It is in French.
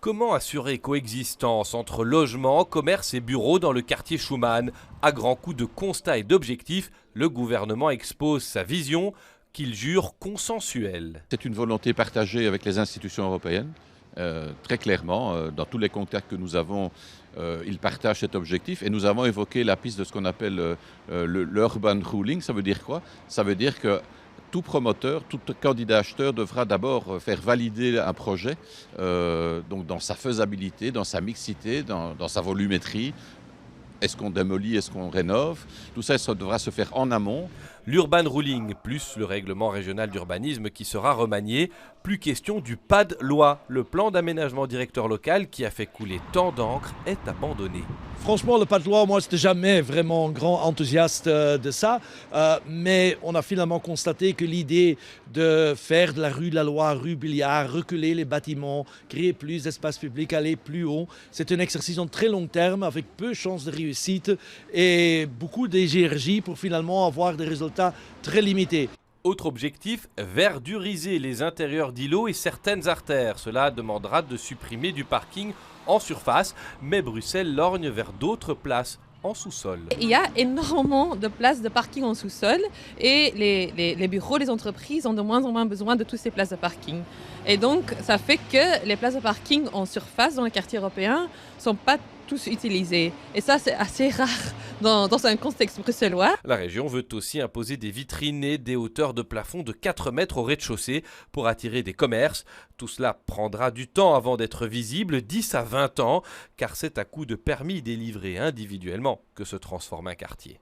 Comment assurer coexistence entre logement, commerce et bureaux dans le quartier Schuman? À grands coups de constats et d'objectifs, le gouvernement expose sa vision qu'il jure consensuelle. C'est une volonté partagée avec les institutions européennes. Très clairement, dans tous les contacts que nous avons, ils partagent cet objectif et nous avons évoqué la piste de ce qu'on appelle l'urban ruling. Ça veut dire quoi? Ça veut dire que tout promoteur, tout candidat acheteur devra d'abord faire valider un projet, donc dans sa faisabilité, dans sa mixité, dans sa volumétrie. Est-ce qu'on démolit, est-ce qu'on rénove? Tout ça, ça devra se faire en amont. L'urban ruling plus le règlement régional d'urbanisme qui sera remanié. Plus question du pas de loi. Le plan d'aménagement directeur local qui a fait couler tant d'encre est abandonné. Franchement, le pas de loi, moi, j'étais jamais vraiment grand enthousiaste de ça. Mais on a finalement constaté que l'idée de faire de la rue de la Loi, rue Billiard, reculer les bâtiments, créer plus d'espace public, aller plus haut, c'est un exercice en très long terme avec peu de chances de réussite et beaucoup d'énergie pour finalement avoir des résultats très limités. Autre objectif, verduriser les intérieurs d'îlots et certaines artères. Cela demandera de supprimer du parking en surface, mais Bruxelles lorgne vers d'autres places en sous-sol. Il y a énormément de places de parking en sous-sol et les bureaux, les entreprises ont de moins en moins besoin de toutes ces places de parking. Et donc, ça fait que les places de parking en surface dans les quartiers européens ne sont pas tous utilisées. Et ça, c'est assez rare dans un contexte bruxellois. La région veut aussi imposer des vitrines et des hauteurs de plafond de 4 mètres au rez-de-chaussée pour attirer des commerces. Tout cela prendra du temps avant d'être visible, 10 à 20 ans, car c'est à coup de permis délivrés individuellement que se transforme un quartier.